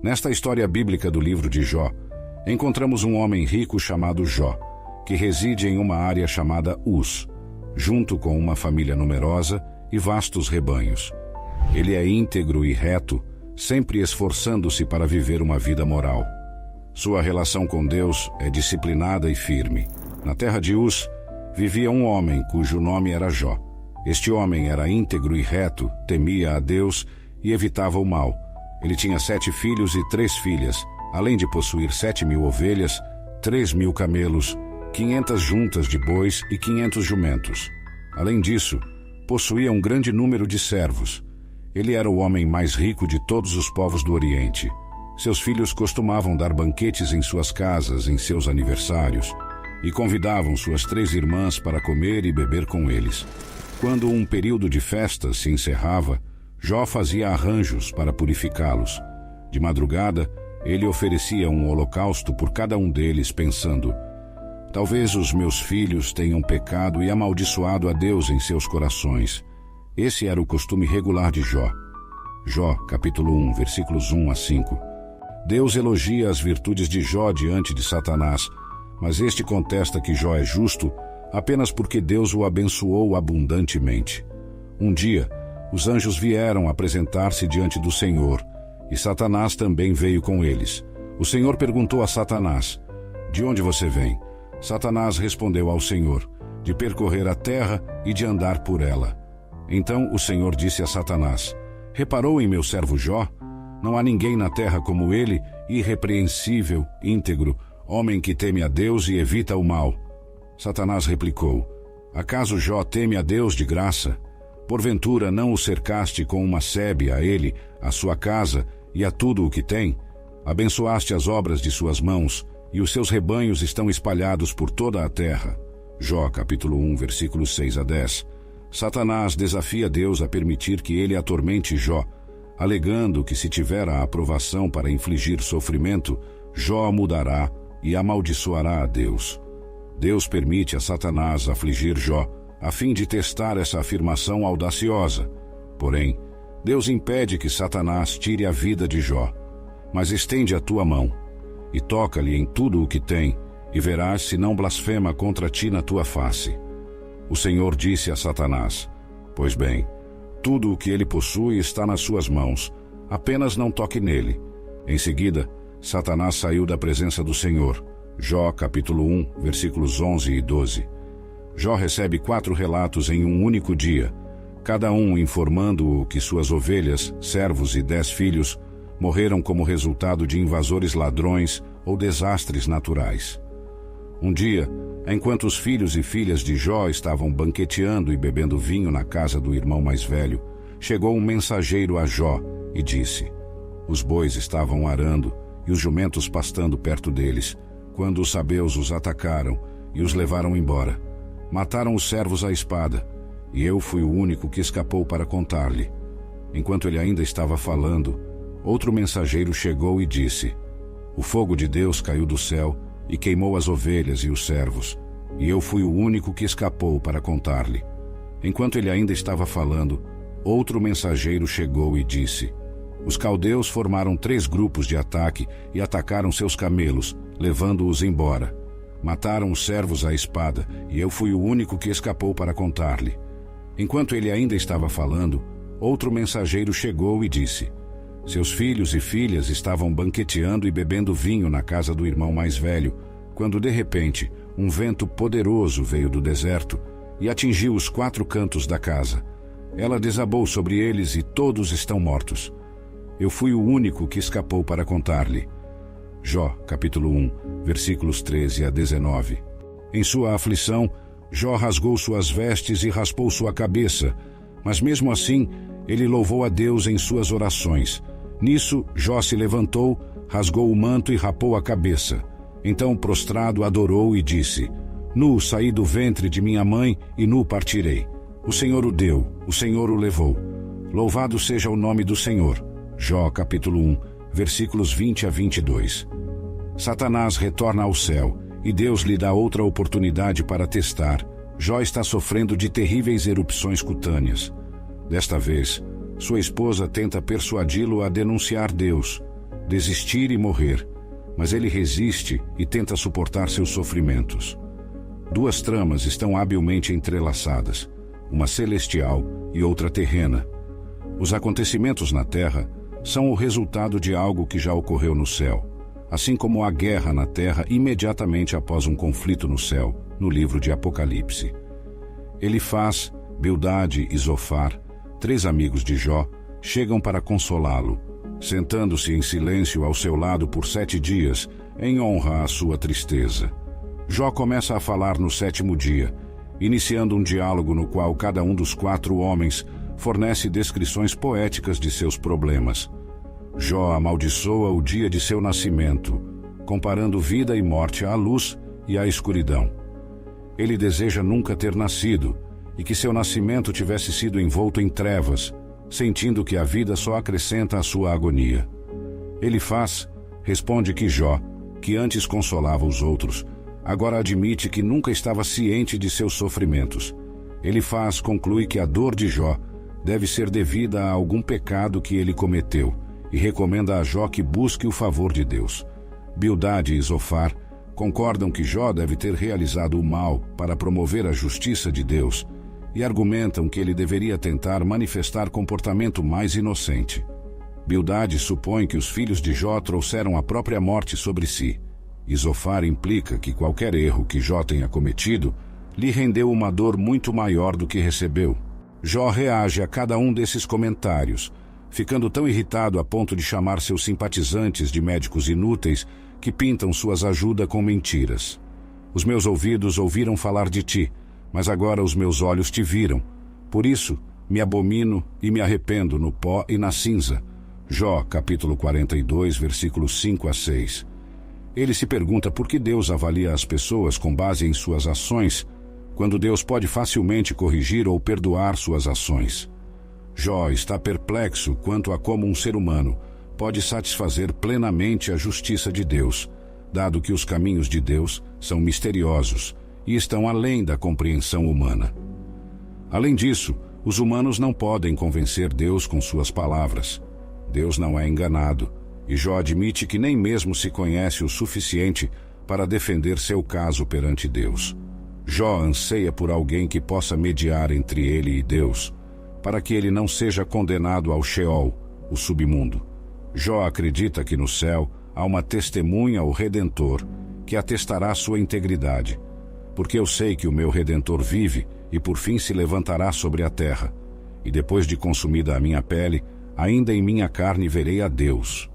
Nesta história bíblica do livro de Jó, encontramos um homem rico chamado Jó, que reside em uma área chamada Uz, junto com uma família numerosa e vastos rebanhos. Ele é íntegro e reto, sempre esforçando-se para viver uma vida moral. Sua relação com Deus é disciplinada e firme. Na terra de Uz, vivia um homem cujo nome era Jó. Este homem era íntegro e reto, temia a Deus e evitava o mal. Ele tinha 7 filhos e 3 filhas, além de possuir 7.000 ovelhas, 3.000 camelos, 500 juntas de bois e 500 jumentos. Além disso, possuía um grande número de servos. Ele era o homem mais rico de todos os povos do Oriente. Seus filhos costumavam dar banquetes em suas casas em seus aniversários e convidavam suas 3 irmãs para comer e beber com eles. Quando um período de festa se encerrava, Jó fazia arranjos para purificá-los. De madrugada, ele oferecia um holocausto por cada um deles, pensando: talvez os meus filhos tenham pecado e amaldiçoado a Deus em seus corações. Esse era o costume regular de Jó. Jó, capítulo 1, versículos 1 a 5. Deus elogia as virtudes de Jó diante de Satanás, mas este contesta que Jó é justo apenas porque Deus o abençoou abundantemente. Um dia, os anjos vieram apresentar-se diante do Senhor, e Satanás também veio com eles. O Senhor perguntou a Satanás: de onde você vem? Satanás respondeu ao Senhor: de percorrer a terra e de andar por ela. Então o Senhor disse a Satanás: reparou em meu servo Jó? Não há ninguém na terra como ele, irrepreensível, íntegro, homem que teme a Deus e evita o mal. Satanás replicou: acaso Jó teme a Deus de graça? Porventura não o cercaste com uma sebe a ele, a sua casa e a tudo o que tem? Abençoaste as obras de suas mãos, e os seus rebanhos estão espalhados por toda a terra. Jó, capítulo 1, versículos 6 a 10. Satanás desafia Deus a permitir que ele atormente Jó, alegando que se tiver a aprovação para infligir sofrimento, Jó mudará e amaldiçoará a Deus. Deus permite a Satanás afligir Jó, a fim de testar essa afirmação audaciosa. Porém, Deus impede que Satanás tire a vida de Jó, mas estende a tua mão e toca-lhe em tudo o que tem, e verás se não blasfema contra ti na tua face. O Senhor disse a Satanás: pois bem, tudo o que ele possui está nas suas mãos, apenas não toque nele. Em seguida, Satanás saiu da presença do Senhor. Jó, capítulo 1, versículos 11 e 12. Jó recebe 4 relatos em um único dia, cada um informando-o que suas ovelhas, servos e 10 filhos morreram como resultado de invasores ladrões ou desastres naturais. Um dia, enquanto os filhos e filhas de Jó estavam banqueteando e bebendo vinho na casa do irmão mais velho, chegou um mensageiro a Jó e disse: os bois estavam arando e os jumentos pastando perto deles, quando os sabeus os atacaram e os levaram embora. Mataram os servos à espada, e eu fui o único que escapou para contar-lhe. Enquanto ele ainda estava falando, outro mensageiro chegou e disse: o fogo de Deus caiu do céu e queimou as ovelhas e os servos, e eu fui o único que escapou para contar-lhe. Enquanto ele ainda estava falando, outro mensageiro chegou e disse: os caldeus formaram 3 grupos de ataque e atacaram seus camelos, levando-os embora. Mataram os servos à espada, e eu fui o único que escapou para contar-lhe. Enquanto ele ainda estava falando, outro mensageiro chegou e disse: seus filhos e filhas estavam banqueteando e bebendo vinho na casa do irmão mais velho, quando de repente um vento poderoso veio do deserto e atingiu os 4 cantos da casa. Ela desabou sobre eles e todos estão mortos. Eu fui o único que escapou para contar-lhe. Jó, capítulo 1, versículos 13 a 19. Em sua aflição, Jó rasgou suas vestes e raspou sua cabeça, mas mesmo assim, ele louvou a Deus em suas orações. Nisso, Jó se levantou, rasgou o manto e rapou a cabeça. Então, prostrado, adorou e disse: nu saí do ventre de minha mãe e nu partirei. O Senhor o deu, o Senhor o levou. Louvado seja o nome do Senhor. Jó, capítulo 1, versículos 20 a 22. Satanás retorna ao céu, e Deus lhe dá outra oportunidade para testar. Jó está sofrendo de terríveis erupções cutâneas. Desta vez, sua esposa tenta persuadi-lo a denunciar Deus. desistir e morrer, mas ele resiste e tenta suportar seus sofrimentos. Duas tramas estão habilmente entrelaçadas, uma celestial e outra terrena. Os acontecimentos na terra são o resultado de algo que já ocorreu no céu, assim como a guerra na terra imediatamente após um conflito no céu, no livro de Apocalipse. Elifaz, Bildade e Zofar, 3 amigos de Jó, chegam para consolá-lo, sentando-se em silêncio ao seu lado por 7 dias, em honra à sua tristeza. Jó começa a falar no 7º dia, iniciando um diálogo no qual cada um dos 4 homens fornece descrições poéticas de seus problemas. Jó amaldiçoa o dia de seu nascimento, comparando vida e morte à luz e à escuridão. Ele deseja nunca ter nascido e que seu nascimento tivesse sido envolto em trevas, sentindo que a vida só acrescenta a sua agonia. Elifaz responde que Jó, que antes consolava os outros, agora admite que nunca estava ciente de seus sofrimentos. Elifaz conclui que a dor de Jó deve ser devida a algum pecado que ele cometeu e recomenda a Jó que busque o favor de Deus. Bildade e Zofar concordam que Jó deve ter realizado o mal para promover a justiça de Deus e argumentam que ele deveria tentar manifestar comportamento mais inocente. Bildade supõe que os filhos de Jó trouxeram a própria morte sobre si, e Zofar implica que qualquer erro que Jó tenha cometido lhe rendeu uma dor muito maior do que recebeu. Jó reage a cada um desses comentários, ficando tão irritado a ponto de chamar seus simpatizantes de médicos inúteis que pintam suas ajudas com mentiras. Os meus ouvidos ouviram falar de ti, mas agora os meus olhos te viram. Por isso, me abomino e me arrependo no pó e na cinza. Jó, capítulo 42, versículos 5 a 6. Ele se pergunta por que Deus avalia as pessoas com base em suas ações, quando Deus pode facilmente corrigir ou perdoar suas ações. Jó está perplexo quanto a como um ser humano pode satisfazer plenamente a justiça de Deus, dado que os caminhos de Deus são misteriosos e estão além da compreensão humana. Além disso, os humanos não podem convencer Deus com suas palavras. Deus não é enganado, e Jó admite que nem mesmo se conhece o suficiente para defender seu caso perante Deus. Jó anseia por alguém que possa mediar entre ele e Deus, para que ele não seja condenado ao Sheol, o submundo. Jó acredita que no céu há uma testemunha ou Redentor que atestará sua integridade, porque eu sei que o meu Redentor vive e por fim se levantará sobre a terra, e depois de consumida a minha pele, ainda em minha carne verei a Deus.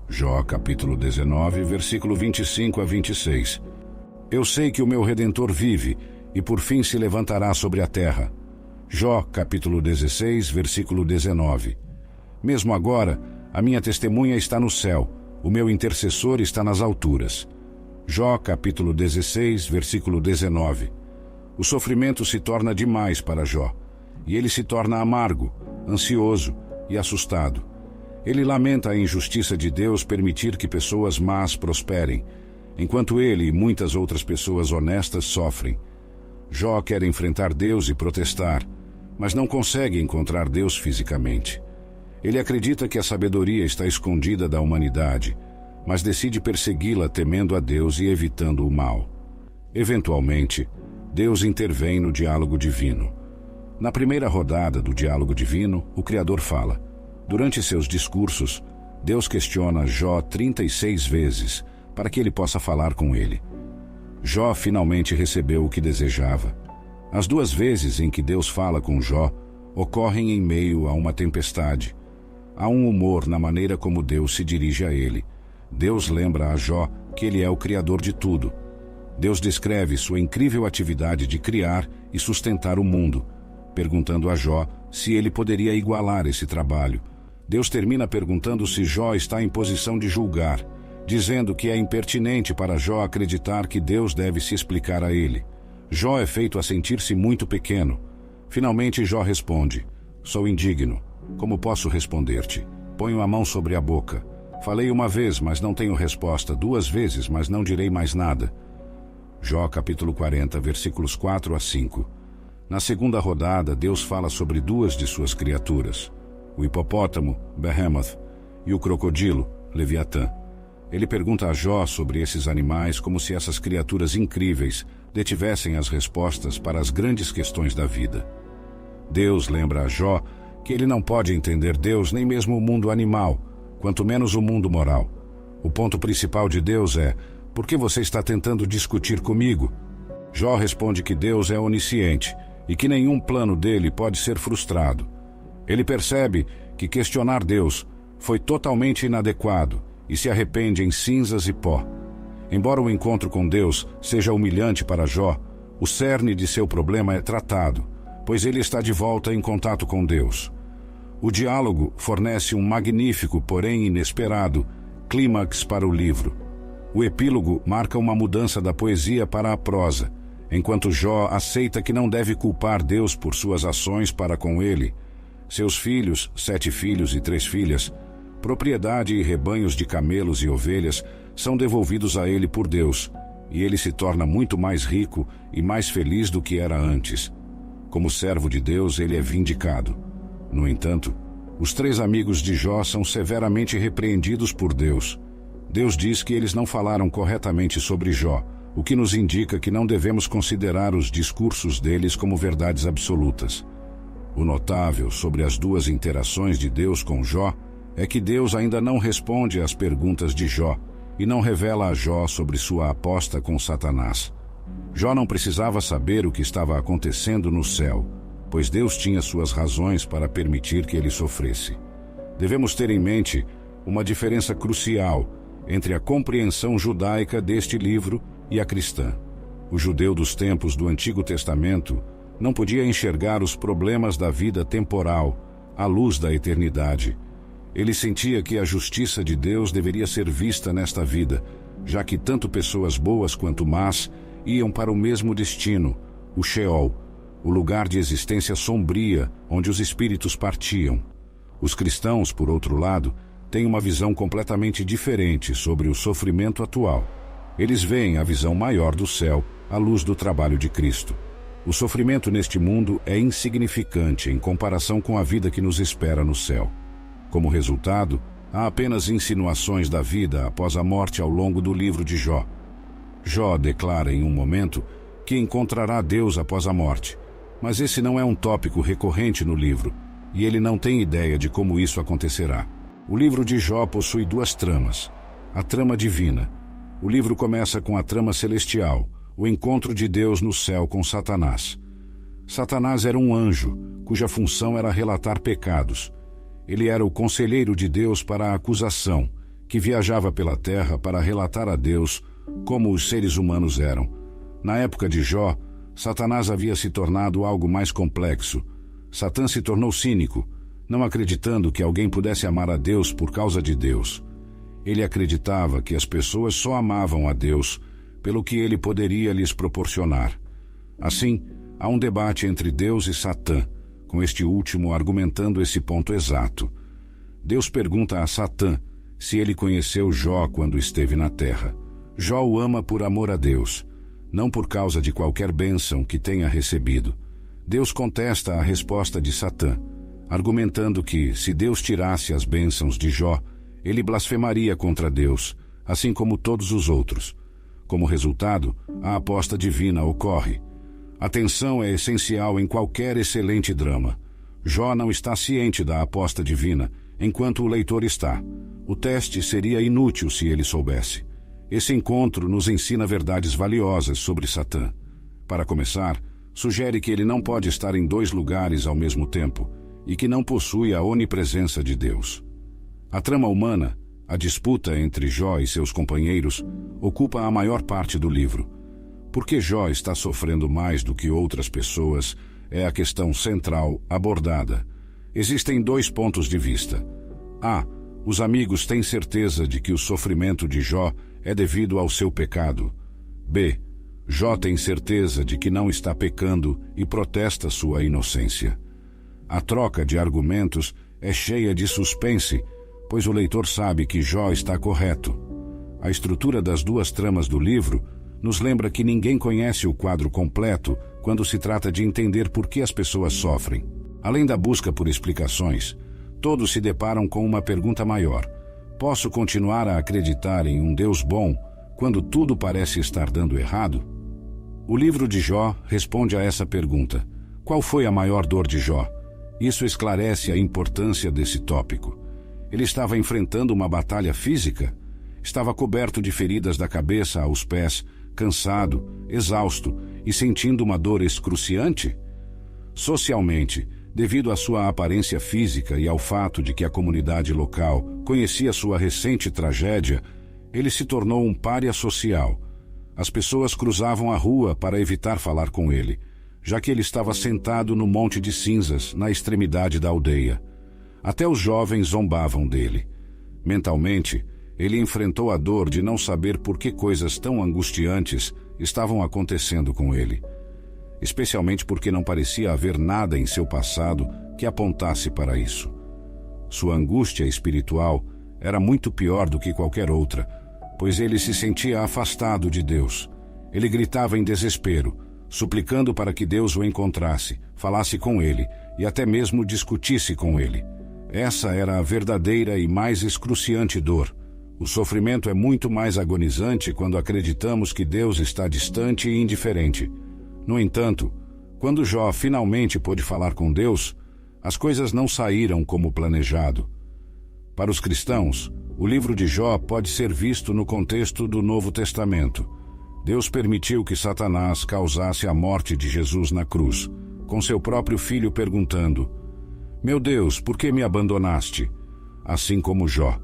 Jó capítulo 19, versículo 25 a 26. Eu sei que o meu Redentor vive e por fim se levantará sobre a terra. Jó capítulo 16, versículo 19. Mesmo agora, a minha testemunha está no céu, o meu intercessor está nas alturas. Jó capítulo 16, versículo 19. O sofrimento se torna demais para Jó, e ele se torna amargo, ansioso e assustado. Ele lamenta a injustiça de Deus permitir que pessoas más prosperem, enquanto ele e muitas outras pessoas honestas sofrem. Jó quer enfrentar Deus e protestar, mas não consegue encontrar Deus fisicamente. Ele acredita que a sabedoria está escondida da humanidade, mas decide persegui-la temendo a Deus e evitando o mal. Eventualmente, Deus intervém no diálogo divino. Na primeira rodada do diálogo divino, o Criador fala. Durante seus discursos, Deus questiona Jó 36 vezes para que ele possa falar com ele. Jó finalmente recebeu o que desejava. As 2 vezes em que Deus fala com Jó ocorrem em meio a uma tempestade. Há um humor na maneira como Deus se dirige a ele. Deus lembra a Jó que ele é o Criador de tudo. Deus descreve sua incrível atividade de criar e sustentar o mundo, perguntando a Jó se ele poderia igualar esse trabalho. Deus termina perguntando se Jó está em posição de julgar, dizendo que é impertinente para Jó acreditar que Deus deve se explicar a ele. Jó é feito a sentir-se muito pequeno. Finalmente Jó responde: sou indigno. Como posso responder-te? Ponho a mão sobre a boca. Falei uma vez, mas não tenho resposta. 2 vezes, mas não direi mais nada. Jó capítulo 40, versículos 4 a 5. Na segunda rodada, Deus fala sobre 2 de suas criaturas, o hipopótamo, Behemoth, e o crocodilo, Leviatã. Ele pergunta a Jó sobre esses animais como se essas criaturas incríveis detivessem as respostas para as grandes questões da vida. Deus lembra a Jó que ele não pode entender Deus nem mesmo o mundo animal, quanto menos o mundo moral. O ponto principal de Deus é: por que você está tentando discutir comigo? Jó responde que Deus é onisciente e que nenhum plano dele pode ser frustrado. Ele percebe que questionar Deus foi totalmente inadequado e se arrepende em cinzas e pó. Embora o encontro com Deus seja humilhante para Jó, o cerne de seu problema é tratado, pois ele está de volta em contato com Deus. O diálogo fornece um magnífico, porém inesperado, clímax para o livro. O epílogo marca uma mudança da poesia para a prosa, enquanto Jó aceita que não deve culpar Deus por suas ações para com ele. Seus filhos, 7 filhos e 3 filhas, propriedade e rebanhos de camelos e ovelhas são devolvidos a ele por Deus, e ele se torna muito mais rico e mais feliz do que era antes. Como servo de Deus, ele é vindicado. No entanto, os 3 amigos de Jó são severamente repreendidos por Deus. Deus diz que eles não falaram corretamente sobre Jó, o que nos indica que não devemos considerar os discursos deles como verdades absolutas. O notável sobre as 2 interações de Deus com Jó é que Deus ainda não responde às perguntas de Jó e não revela a Jó sobre sua aposta com Satanás. Jó não precisava saber o que estava acontecendo no céu, pois Deus tinha suas razões para permitir que ele sofresse. Devemos ter em mente uma diferença crucial entre a compreensão judaica deste livro e a cristã. O judeu dos tempos do Antigo Testamento não podia enxergar os problemas da vida temporal à luz da eternidade. Ele sentia que a justiça de Deus deveria ser vista nesta vida, já que tanto pessoas boas quanto más iam para o mesmo destino, o Sheol, o lugar de existência sombria onde os espíritos partiam. Os cristãos, por outro lado, têm uma visão completamente diferente sobre o sofrimento atual. Eles veem a visão maior do céu à luz do trabalho de Cristo. O sofrimento neste mundo é insignificante em comparação com a vida que nos espera no céu. Como resultado, há apenas insinuações da vida após a morte ao longo do livro de Jó. Jó declara em um momento que encontrará Deus após a morte, mas esse não é um tópico recorrente no livro, e ele não tem ideia de como isso acontecerá. O livro de Jó possui 2 tramas. A trama divina. O livro começa com a trama celestial, o encontro de Deus no céu com Satanás. Satanás era um anjo, cuja função era relatar pecados. Ele era o conselheiro de Deus para a acusação, que viajava pela terra para relatar a Deus como os seres humanos eram. Na época de Jó, Satanás havia se tornado algo mais complexo. Satã se tornou cínico, não acreditando que alguém pudesse amar a Deus por causa de Deus. Ele acreditava que as pessoas só amavam a Deus pelo que ele poderia lhes proporcionar. Assim, há um debate entre Deus e Satã, com este último argumentando esse ponto exato. Deus pergunta a Satã se ele conheceu Jó quando esteve na terra. Jó o ama por amor a Deus, não por causa de qualquer bênção que tenha recebido. Deus contesta a resposta de Satã, argumentando que, se Deus tirasse as bênçãos de Jó, ele blasfemaria contra Deus, assim como todos os outros. Como resultado, a aposta divina ocorre. A tensão é essencial em qualquer excelente drama. Jó não está ciente da aposta divina, enquanto o leitor está. O teste seria inútil se ele soubesse. Esse encontro nos ensina verdades valiosas sobre Satã. Para começar, sugere que ele não pode estar em 2 lugares ao mesmo tempo e que não possui a onipresença de Deus. A trama humana, a disputa entre Jó e seus companheiros, ocupa a maior parte do livro. Por que Jó está sofrendo mais do que outras pessoas é a questão central abordada. Existem 2 pontos de vista. A. Os amigos têm certeza de que o sofrimento de Jó é devido ao seu pecado. B. Jó tem certeza de que não está pecando e protesta sua inocência. A troca de argumentos é cheia de suspense, pois o leitor sabe que Jó está correto. A estrutura das 2 tramas do livro nos lembra que ninguém conhece o quadro completo quando se trata de entender por que as pessoas sofrem. Além da busca por explicações, todos se deparam com uma pergunta maior: Posso continuar a acreditar em um Deus bom quando tudo parece estar dando errado? O livro de Jó responde a essa pergunta. Qual foi a maior dor de Jó? Isso esclarece a importância desse tópico. Ele estava enfrentando uma batalha física? Estava coberto de feridas da cabeça aos pés, cansado, exausto e sentindo uma dor excruciante? Socialmente, devido à sua aparência física e ao fato de que a comunidade local conhecia sua recente tragédia, ele se tornou um pária social. As pessoas cruzavam a rua para evitar falar com ele, já que ele estava sentado no monte de cinzas, na extremidade da aldeia. Até os jovens zombavam dele. Mentalmente, ele enfrentou a dor de não saber por que coisas tão angustiantes estavam acontecendo com ele, especialmente porque não parecia haver nada em seu passado que apontasse para isso. Sua angústia espiritual era muito pior do que qualquer outra, pois ele se sentia afastado de Deus. Ele gritava em desespero, suplicando para que Deus o encontrasse, falasse com ele e até mesmo discutisse com ele. Essa era a verdadeira e mais excruciante dor. O sofrimento é muito mais agonizante quando acreditamos que Deus está distante e indiferente. No entanto, quando Jó finalmente pôde falar com Deus, as coisas não saíram como planejado. Para os cristãos, o livro de Jó pode ser visto no contexto do Novo Testamento. Deus permitiu que Satanás causasse a morte de Jesus na cruz, com seu próprio filho perguntando: "Meu Deus, por que me abandonaste?" Assim como Jó.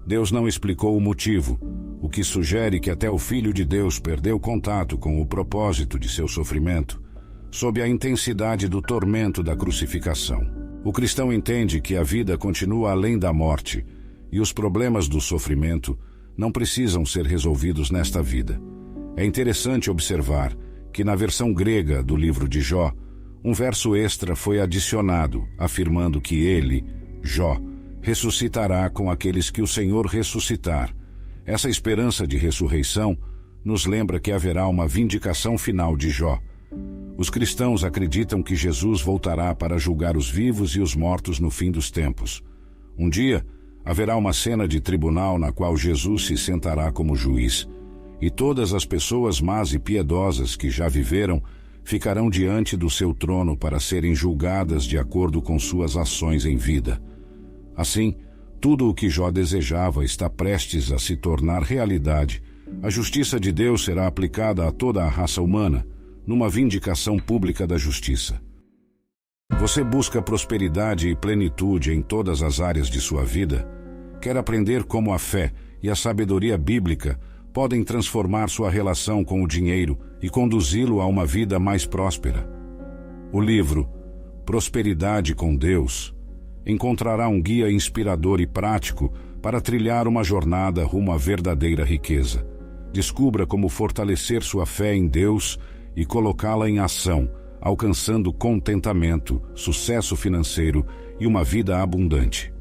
Deus não explicou o motivo, o que sugere que até o Filho de Deus perdeu contato com o propósito de seu sofrimento, sob a intensidade do tormento da crucificação. O cristão entende que a vida continua além da morte, e os problemas do sofrimento não precisam ser resolvidos nesta vida. É interessante observar que na versão grega do livro de Jó, um verso extra foi adicionado, afirmando que ele, Jó, ressuscitará com aqueles que o Senhor ressuscitar. Essa esperança de ressurreição nos lembra que haverá uma vindicação final de Jó. Os cristãos acreditam que Jesus voltará para julgar os vivos e os mortos no fim dos tempos. Um dia, haverá uma cena de tribunal na qual Jesus se sentará como juiz, e todas as pessoas más e piedosas que já viveram ficarão diante do seu trono para serem julgadas de acordo com suas ações em vida. Assim, tudo o que Jó desejava está prestes a se tornar realidade. A justiça de Deus será aplicada a toda a raça humana, numa vindicação pública da justiça. Você busca prosperidade e plenitude em todas as áreas de sua vida? Quer aprender como a fé e a sabedoria bíblica podem transformar sua relação com o dinheiro e conduzi-lo a uma vida mais próspera? O livro Prosperidade com Deus encontrará um guia inspirador e prático para trilhar uma jornada rumo à verdadeira riqueza. Descubra como fortalecer sua fé em Deus e colocá-la em ação, alcançando contentamento, sucesso financeiro e uma vida abundante.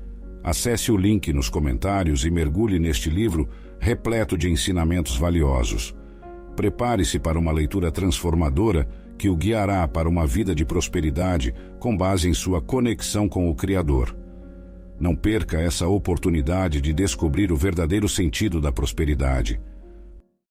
Acesse o link nos comentários e mergulhe neste livro repleto de ensinamentos valiosos. Prepare-se para uma leitura transformadora que o guiará para uma vida de prosperidade com base em sua conexão com o Criador. Não perca essa oportunidade de descobrir o verdadeiro sentido da prosperidade.